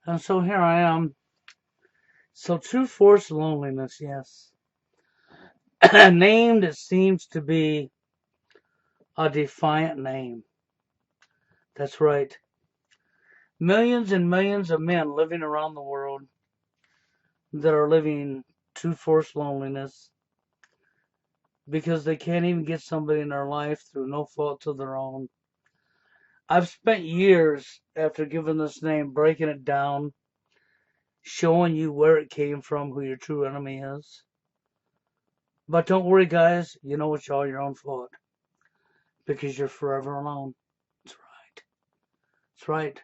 And so here I am. So true force loneliness, yes. A name that seems to be a defiant name. That's right. Millions and millions of men living around the world that are living true force loneliness because they can't even get somebody in their life through no fault of their own. I've spent years after giving this name breaking it down, showing you where it came from, who your true enemy is. But don't worry, guys, you know it's all your own fault because you're forever alone. That's right. That's right.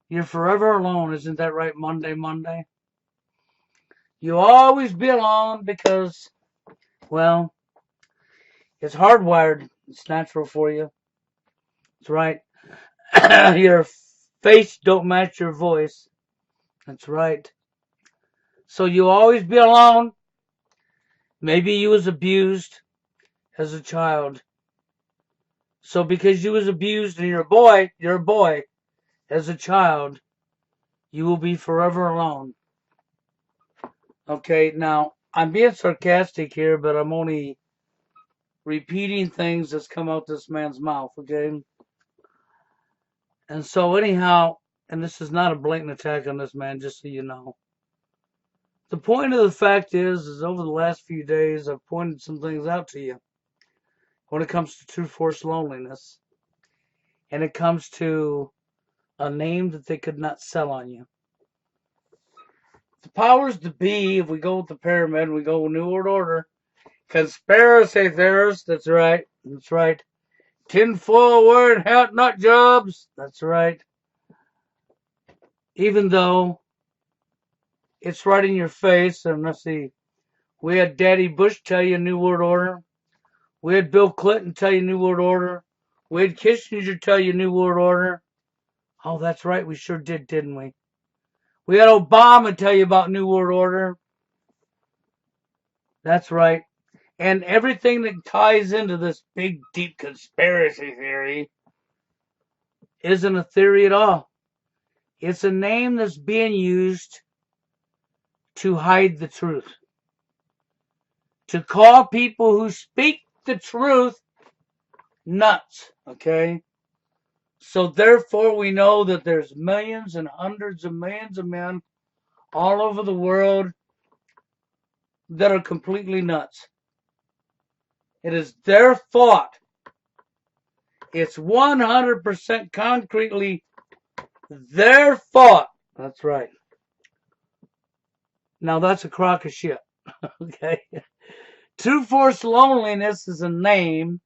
You're forever alone. Isn't that right, Monday? You always be alone because, well, it's hardwired. It's natural for you. That's right. Your face don't match your voice. That's right. So you always be alone. Maybe you was abused as a child. So because you was abused and you're a boy as a child, you will be forever alone. Okay, now I'm being sarcastic here, but I'm only repeating things that's come out this man's mouth, okay? And so anyhow, and this is not a blatant attack on this man, just so you know. The point of the fact is over the last few days, I've pointed some things out to you when it comes to true force loneliness, and it comes to a name that they could not sell on you. The powers to be, if we go with the pyramid, we go with New World Order, conspiracy theorists, that's right, that's right. Tinfoil wearing hat nut jobs, that's right. Even though it's right in your face, and let's see, we had Daddy Bush tell you New World Order. We had Bill Clinton tell you New World Order. We had Kissinger tell you New World Order. Oh, that's right, we sure did, didn't we? We had Obama tell you about New World Order. That's right. And everything that ties into this big, deep conspiracy theory isn't a theory at all. It's a name that's being used to hide the truth. To call people who speak the truth nuts, okay? So therefore we know that there's millions and hundreds of millions of men all over the world that are completely nuts. It is their thought. It's 100% concretely their thought. That's right. Now that's a crock of shit. Okay? True force loneliness is a name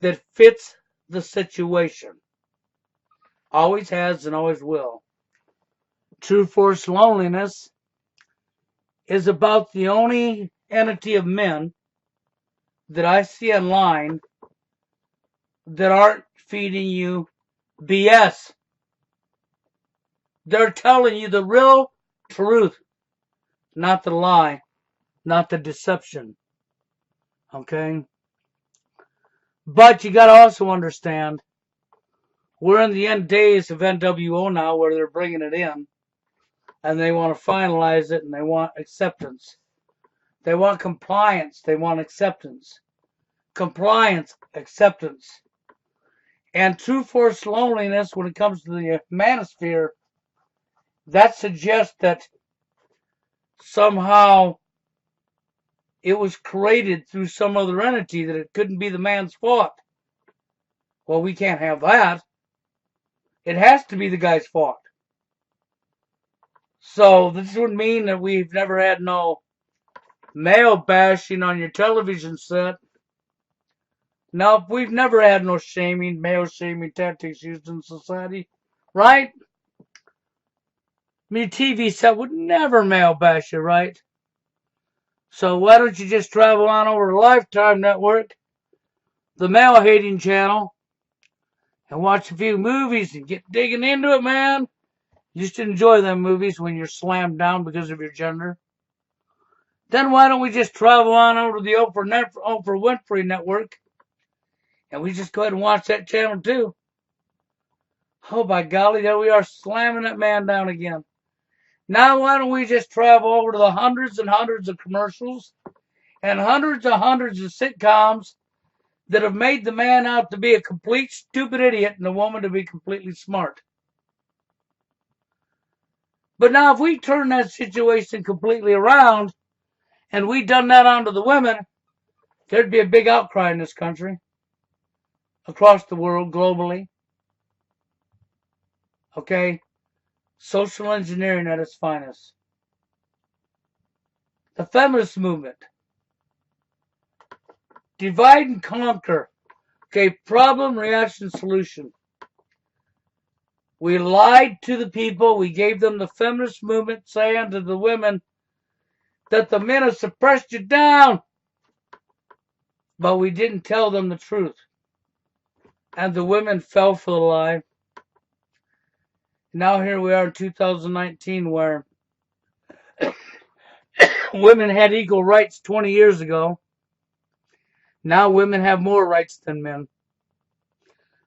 that fits the situation. Always has and always will. True force loneliness is about the only entity of men that I see online that aren't feeding you BS. They're telling you the real truth, not the lie, not the deception. Okay? But you gotta also understand, we're in the end days of NWO now where they're bringing it in and they want to finalize it and they want acceptance. They want compliance. They want acceptance. Compliance, acceptance. And true force loneliness when it comes to the manosphere, that suggests that somehow it was created through some other entity, that it couldn't be the man's fault. Well, we can't have that. It has to be the guy's fault. So this would mean that we've never had no male bashing on your television set. Now, we've never had no shaming, male shaming tactics used in society, right? I mean, TV set would never male bash you, right? So why don't you just travel on over to Lifetime Network, the male hating channel, and watch a few movies and get digging into it, man. You just enjoy them movies when you're slammed down because of your gender. Then why don't we just travel on over to the Oprah Winfrey Network and we just go ahead and watch that channel too? Oh, by golly, there we are slamming that man down again. Now, why don't we just travel over to the hundreds and hundreds of commercials and hundreds of sitcoms that have made the man out to be a complete stupid idiot and the woman to be completely smart. But now, if we turn that situation completely around and we done that onto the women, there'd be a big outcry in this country, across the world, globally. Okay? Social engineering at its finest. The feminist movement. Divide and conquer. Okay, problem, reaction, solution. We lied to the people. We gave them the feminist movement, saying to the women that the men have suppressed you down. But we didn't tell them the truth. And the women fell for the lie. Now here we are in 2019 where women had equal rights 20 years ago. Now women have more rights than men.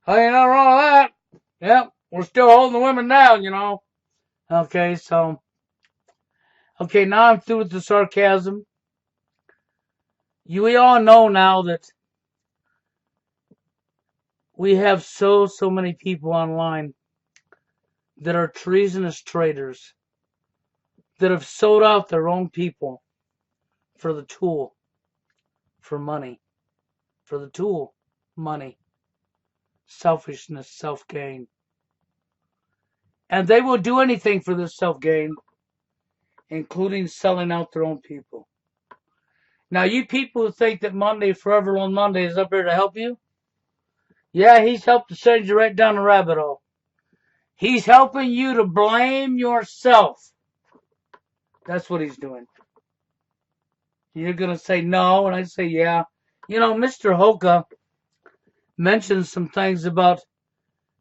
Oh, ain't nothing wrong with that. Yep, we're still holding the women down, you know. Okay, so. Okay, now I'm through with the sarcasm. We all know now that we have so many people online that are treasonous traitors that have sold out their own people for the tool, for money, for the tool, money, selfishness, self-gain. And they will do anything for this self-gain, including selling out their own people. Now, you people who think that Monday, Forever Alone Monday is up here to help you, yeah, he's helped to send you right down the rabbit hole. He's helping you to blame yourself. That's what he's doing. You're going to say no, and I say yeah. You know, Mr. Hoka mentioned some things about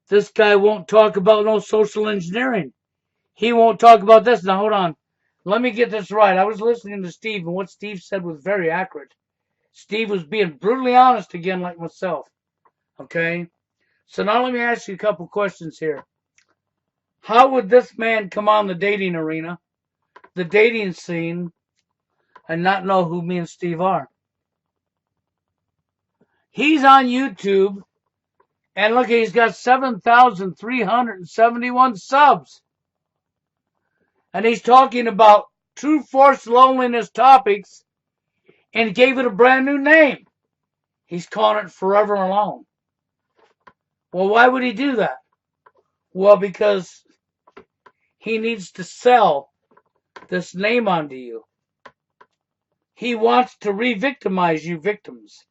this guy won't talk about no social engineering. He won't talk about this. Now, hold on. Let me get this right. I was listening to Steve, and what Steve said was very accurate. Steve was being brutally honest again, like myself. Okay? So now let me ask you a couple questions here. How would this man come on the dating arena, the dating scene, and not know who me and Steve are? He's on YouTube, and look, he's got 7,371 subs. And he's talking about true force loneliness topics and gave it a brand new name. He's calling it Forever Alone. Well, why would he do that? Well, because he needs to sell this name onto you. He wants to re-victimize you victims.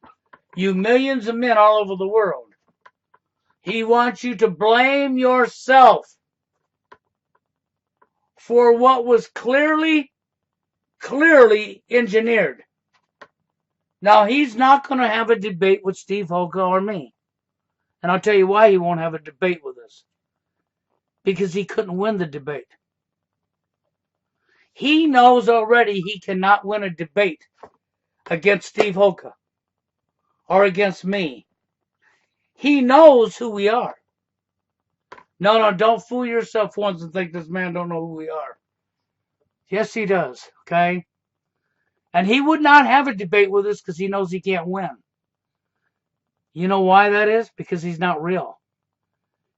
You millions of men all over the world. He wants you to blame yourself for what was clearly engineered. Now, he's not going to have a debate with Steve Hoka or me. And I'll tell you why he won't have a debate with us. Because he couldn't win the debate. He knows already he cannot win a debate against Steve Hoka or against me. He knows who we are. No, don't fool yourself once and think this man don't know who we are. Yes, he does, okay? And he would not have a debate with us because he knows he can't win. You know why that is? Because he's not real.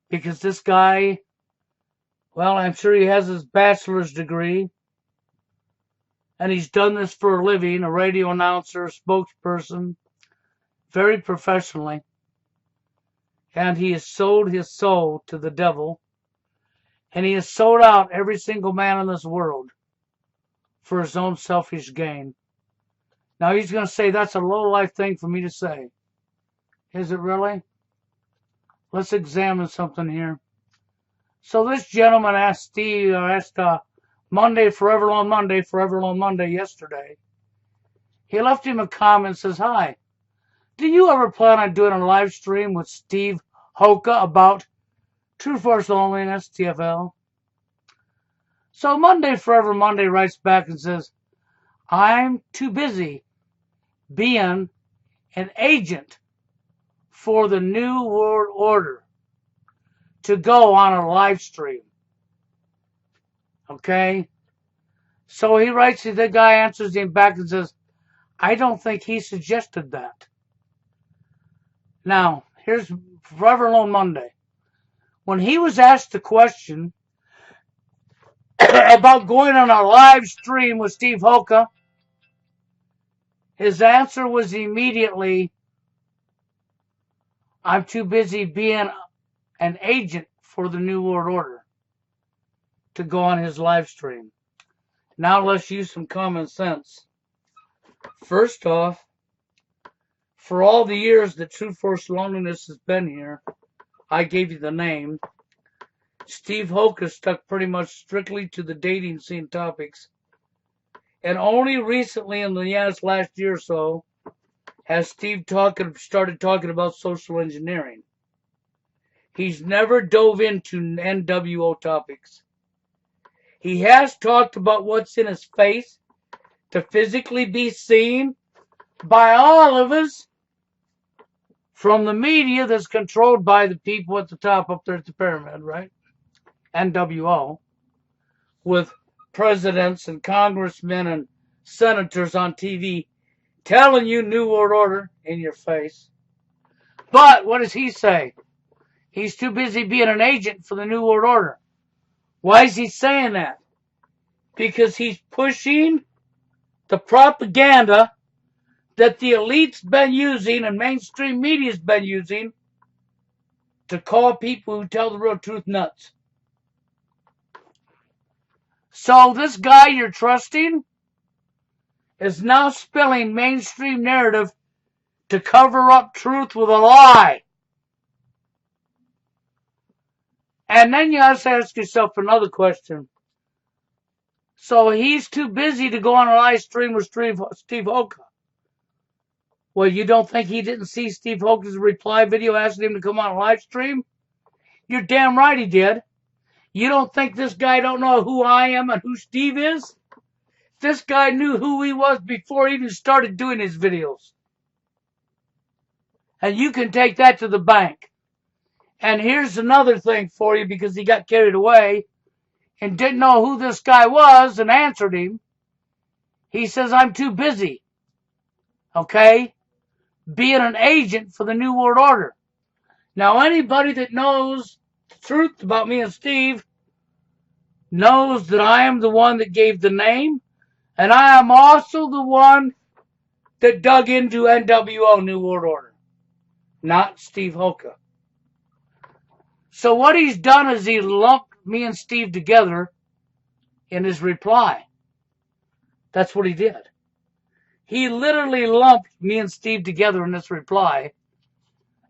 Because this guy, well, I'm sure he has his bachelor's degree. And he's done this for a living, a radio announcer, spokesperson, very professionally. And he has sold his soul to the devil. And he has sold out every single man in this world for his own selfish gain. Now he's going to say that's a low-life thing for me to say. Is it really? Let's examine something here. So this gentleman asked Monday, Forever Alone Monday yesterday. He left him a comment and says, "Hi, do you ever plan on doing a live stream with Steve Hoka about True Force Loneliness, TFL?" So Monday, Forever Monday writes back and says, "I'm too busy being an agent for the New World Order to go on a live stream. Okay? So he writes, the guy answers him back and says, I don't think he suggested that. Now, here's Forever Alone Monday. When he was asked the question about going on a live stream with Steve Hoka, his answer was immediately, I'm too busy being an agent for the New World Order to go on his live stream. Now let's use some common sense. First off, for all the years that Truth Force Loneliness has been here, I gave you the name. Steve Hoka stuck pretty much strictly to the dating scene topics. And only recently in the last year or so has Steve started talking about social engineering. He's never dove into NWO topics. He has talked about what's in his face to physically be seen by all of us from the media that's controlled by the people at the top up there at the pyramid, right? NWO, with presidents and congressmen and senators on TV telling you New World Order in your face. But what does he say? He's too busy being an agent for the New World Order. Why is he saying that? Because he's pushing the propaganda that the elite's been using and mainstream media's been using to call people who tell the real truth nuts. So this guy you're trusting is now spilling mainstream narrative to cover up truth with a lie. And then you have to ask yourself another question. So he's too busy to go on a live stream with Steve Hoka. Well, you don't think he didn't see Steve Hoka's reply video asking him to come on a live stream? You're damn right he did. You don't think this guy don't know who I am and who Steve is? This guy knew who he was before he even started doing his videos. And you can take that to the bank. And here's another thing for you, because he got carried away and didn't know who this guy was and answered him. He says, I'm too busy. Okay? Being an agent for the New World Order. Now, anybody that knows the truth about me and Steve knows that I am the one that gave the name, and I am also the one that dug into NWO, New World Order, not Steve Hoka. So what he's done is he lumped me and Steve together in his reply. That's what he did. He literally lumped me and Steve together in this reply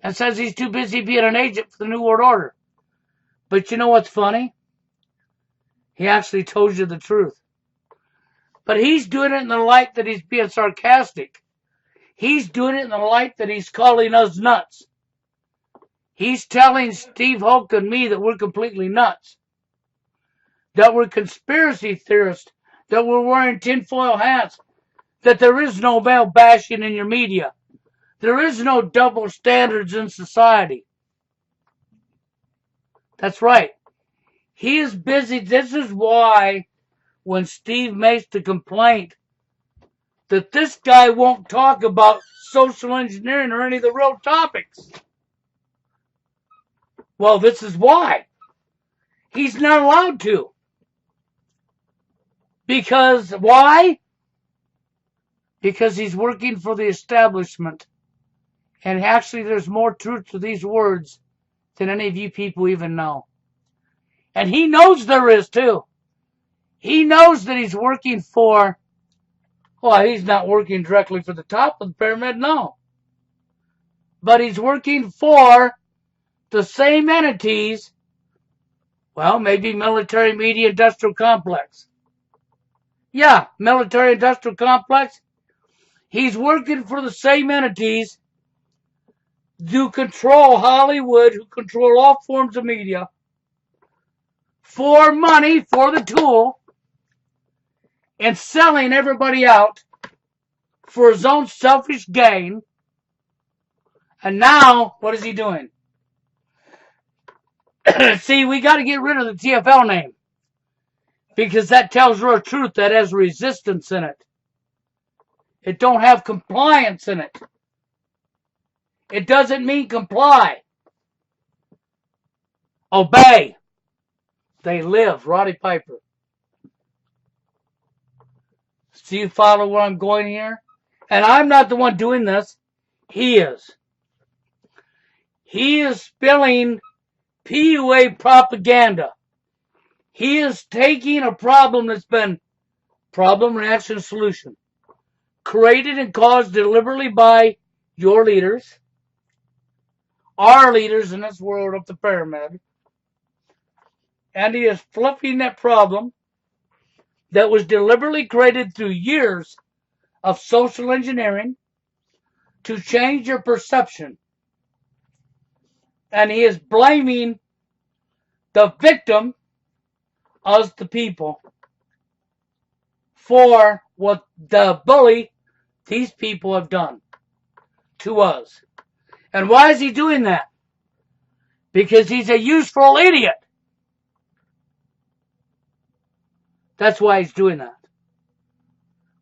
and says he's too busy being an agent for the New World Order. But you know what's funny? He actually told you the truth. But he's doing it in the light that he's being sarcastic. He's doing it in the light that he's calling us nuts. He's telling Steve Hoka and me that we're completely nuts. That we're conspiracy theorists. That we're wearing tinfoil hats. That there is no male bashing in your media. There is no double standards in society. That's right. He is busy. This is why when Steve makes the complaint that this guy won't talk about social engineering or any of the real topics. Well, this is why. He's not allowed to. Because, why? Because he's working for the establishment. And actually, there's more truth to these words than any of you people even know. And he knows there is too. He knows that he's working for, well, he's not working directly for the top of the pyramid, no. But he's working for the same entities, well, maybe military media industrial complex. Yeah, military industrial complex. He's working for the same entities who control Hollywood, who control all forms of media, for money, for the tool, and selling everybody out for his own selfish gain. And now, what is he doing? See, we got to get rid of the TFL name because that tells real truth that has resistance in it. It don't have compliance in it. It doesn't mean comply. Obey. They live. Roddy Piper. Do you follow where I'm going here? And I'm not the one doing this. He is. He is spilling PUA propaganda. He is taking a problem that's been problem, reaction, solution. Created and caused deliberately by your leaders. Our leaders in this world of the pyramid. And he is flipping that problem that was deliberately created through years of social engineering to change your perception. And he is blaming the victim, us the people, for what the bully these people have done to us. And why is he doing that? Because he's a useful idiot. That's why he's doing that.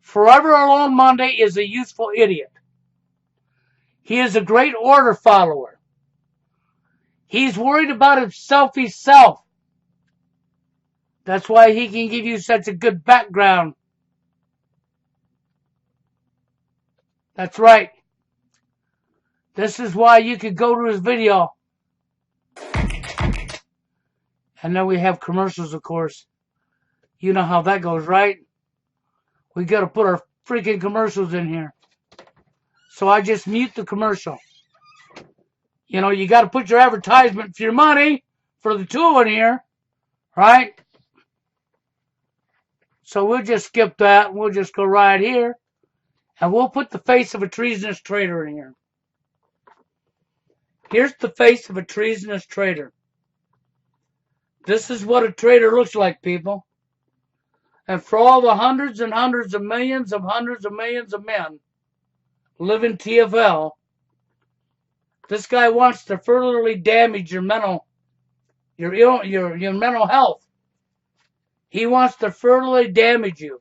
Forever Alone Monday is a useful idiot. He is a great order follower. He's worried about himself. That's why he can give you such a good background. That's right. This is why you could go to his video. And then we have commercials, of course. You know how that goes, right? We got to put our freaking commercials in here. So I just mute the commercial. You know, you got to put your advertisement for your money for the tool in here, right? So we'll just skip that. We'll just go right here. And we'll put the face of a treasonous traitor in here. Here's the face of a treasonous traitor. This is what a traitor looks like, people. And for all the hundreds and hundreds of millions of men live in TFL, this guy wants to furtherly damage your mental health. He wants to furtherly damage you.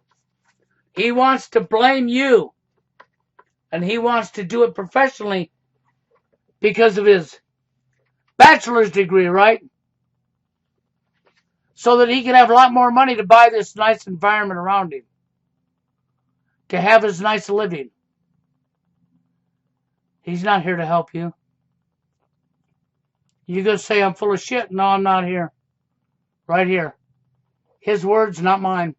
He wants to blame you. And he wants to do it professionally because of his bachelor's degree, right? So that he can have a lot more money to buy this nice environment around him. To have his nice living. He's not here to help you. You're going to say I'm full of shit? No, I'm not here. Right here. His words, not mine.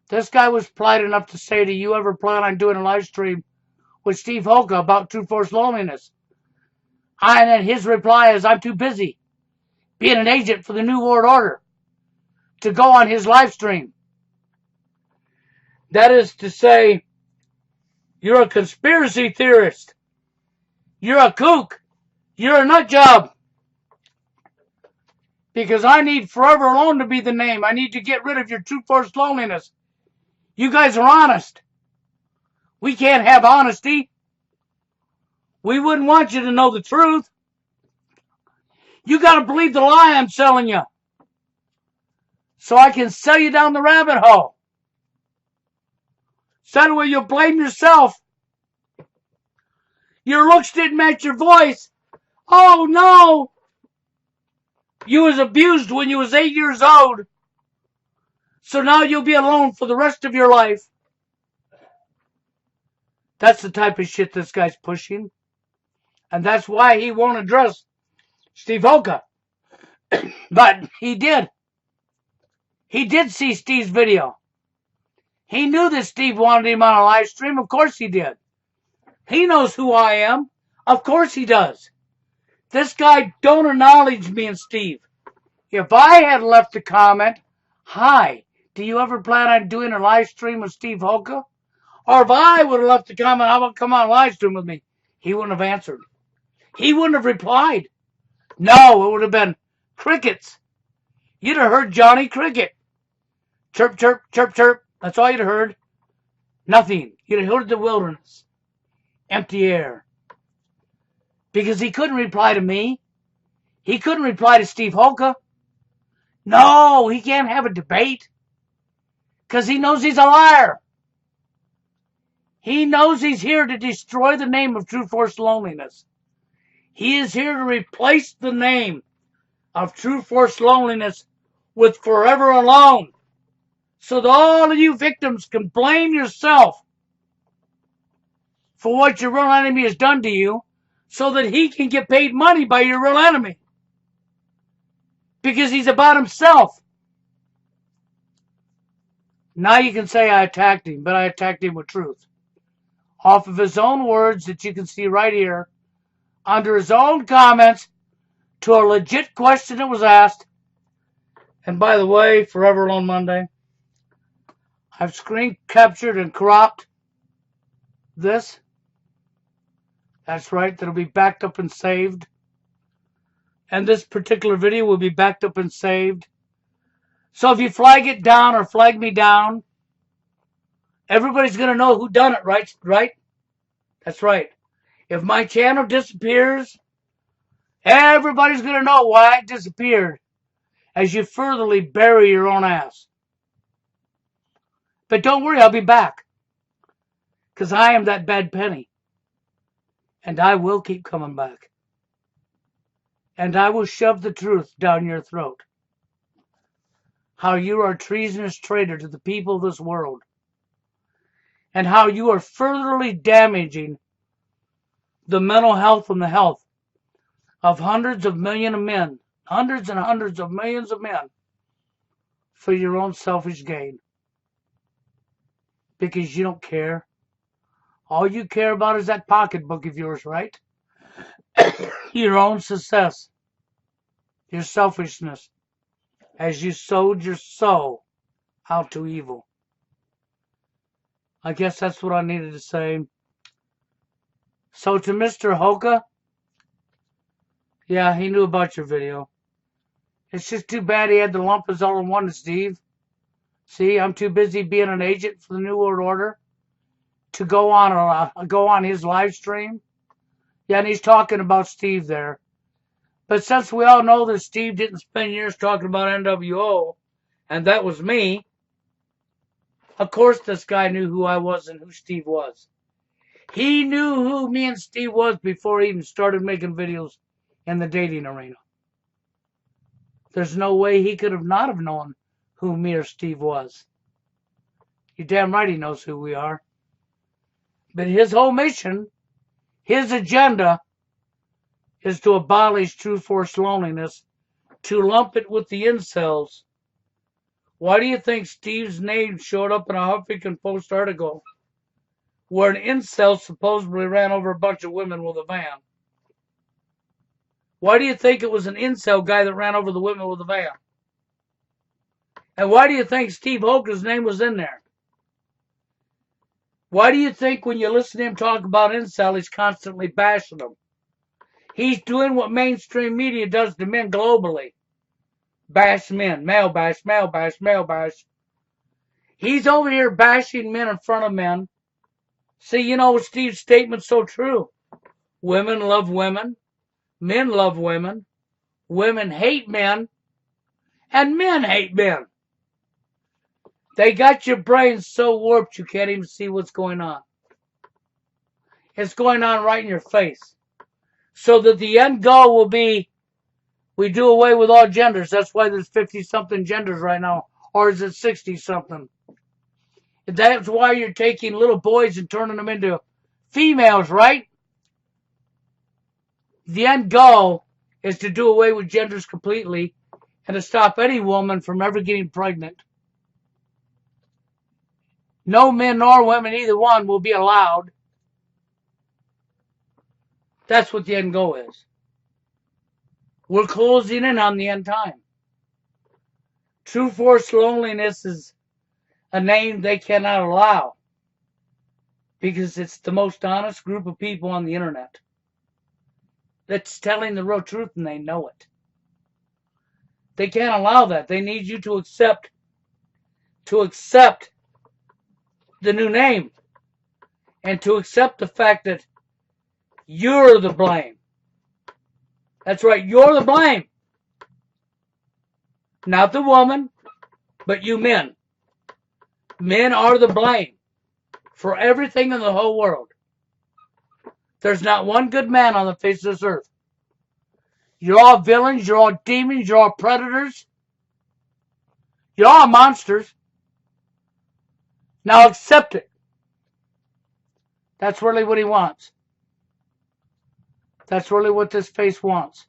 This guy was polite enough to say, do you ever plan on doing a live stream with Steve Hoka about True Force Loneliness? And then his reply is, I'm too busy being an agent for the New World Order to go on his live stream. That is to say, you're a conspiracy theorist. You're a kook. You're a nut job. Because I need Forever Alone to be the name. I need to get rid of your True Force Loneliness. You guys are honest. We can't have honesty. We wouldn't want you to know the truth. You got to believe the lie I'm selling you. So I can sell you down the rabbit hole. So that way you'll blame yourself. Your looks didn't match your voice. Oh no. You was abused when you was 8 years old. So now you'll be alone for the rest of your life. That's the type of shit this guy's pushing. And that's why he won't address Steve Hoka. But he did. He did see Steve's video. He knew that Steve wanted him on a live stream. Of course he did. He knows who I am. Of course he does. This guy don't acknowledge me and Steve. If I had left a comment, hi, do you ever plan on doing a live stream with Steve Hoka? Or if I would have left a comment, how about come on a live stream with me? He wouldn't have answered. He wouldn't have replied. No, it would have been crickets. You'd have heard Johnny Cricket. Chirp, chirp, chirp, chirp. That's all you'd have heard. Nothing. You'd have heard the wilderness. Empty air. Because he couldn't reply to me. He couldn't reply to Steve Hoka. No, he can't have a debate because he knows he's a liar. He knows he's here to destroy the name of True Force Loneliness. He is here to replace the name of True Force Loneliness with Forever Alone, so that all of you victims can blame yourself for what your real enemy has done to you, so that he can get paid money by your real enemy. Because he's about himself. Now you can say I attacked him, but I attacked him with truth. Off of his own words that you can see right here, under his own comments to a legit question that was asked. And by the way, Forever Alone Monday, I've screen captured and cropped this. That's right, that'll be backed up and saved. And this particular video will be backed up and saved. So if you flag it down or flag me down, everybody's going to know who done it, right? That's right. If my channel disappears, everybody's going to know why it disappeared as you furtherly bury your own ass. But don't worry, I'll be back. Because I am that bad penny. And I will keep coming back. And I will shove the truth down your throat. How you are a treasonous traitor to the people of this world. And how you are furtherly damaging the mental health and the health of hundreds of millions of men. Hundreds and hundreds of millions of men. For your own selfish gain. Because you don't care. All you care about is that pocketbook of yours, right? Your own success. Your selfishness. As you sowed your soul out to evil. I guess that's what I needed to say. So to Mr. Hoka, yeah, he knew about your video. It's just too bad he had to lump us all in one, Steve. See, I'm too busy being an agent for the New World Order to go on his live stream. Yeah, and he's talking about Steve there. But since we all know that Steve didn't spend years talking about NWO, and that was me, of course this guy knew who I was and who Steve was. He knew who me and Steve was before he even started making videos in the dating arena. There's no way he could have not have known who me or Steve was. You're damn right he knows who we are. But his whole mission, his agenda, is to abolish True Force Loneliness, to lump it with the incels. Why do you think Steve's name showed up in a Huffington Post article where an incel supposedly ran over a bunch of women with a van? Why do you think it was an incel guy that ran over the women with a van? And why do you think Steve Hoka's name was in there? Why do you think when you listen to him talk about incel, he's constantly bashing them? He's doing what mainstream media does to men globally. Bash men, male bash, male bash, male bash. He's over here bashing men in front of men. See, you know, Steve's statement's so true. Women love women. Men love women. Women hate men. And men hate men. They got your brain so warped you can't even see what's going on. It's going on right in your face. So that the end goal will be, we do away with all genders. That's why there's 50-something genders right now. Or is it 60-something? That's why you're taking little boys and turning them into females, right? The end goal is to do away with genders completely and to stop any woman from ever getting pregnant. No men nor women, either one, will be allowed. That's what the end goal is. We're closing in on the end time. True Force Loneliness is a name they cannot allow because it's the most honest group of people on the internet that's telling the real truth and they know it. They can't allow that. They need you to accept the new name and to accept the fact that you're the blame. That's right, you're the blame. Not the woman, but you men. Men are the blame for everything in the whole world. There's not one good man on the face of this earth. You're all villains, you're all demons, you're all predators. You're all monsters. Now accept it. That's really what he wants. That's really what this face wants.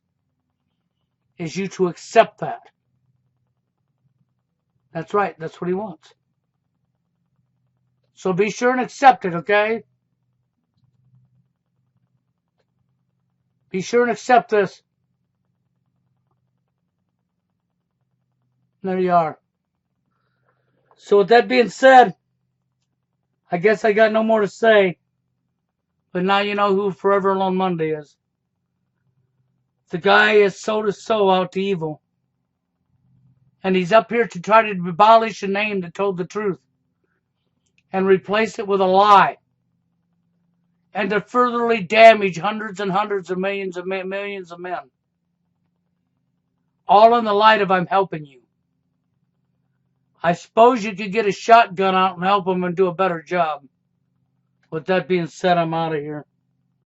Is you to accept that. That's right, that's what he wants. So be sure and accept it, okay? Be sure and accept this. There you are. So with that being said, I guess I got no more to say. But now you know who Forever Alone Monday is. The guy is sold his soul out to evil. And he's up here to try to abolish a name that told the truth. And replace it with a lie. And to furtherly damage hundreds and hundreds of millions of men. All in the light of I'm helping you. I suppose you could get a shotgun out and help them and do a better job. With that being said, I'm out of here.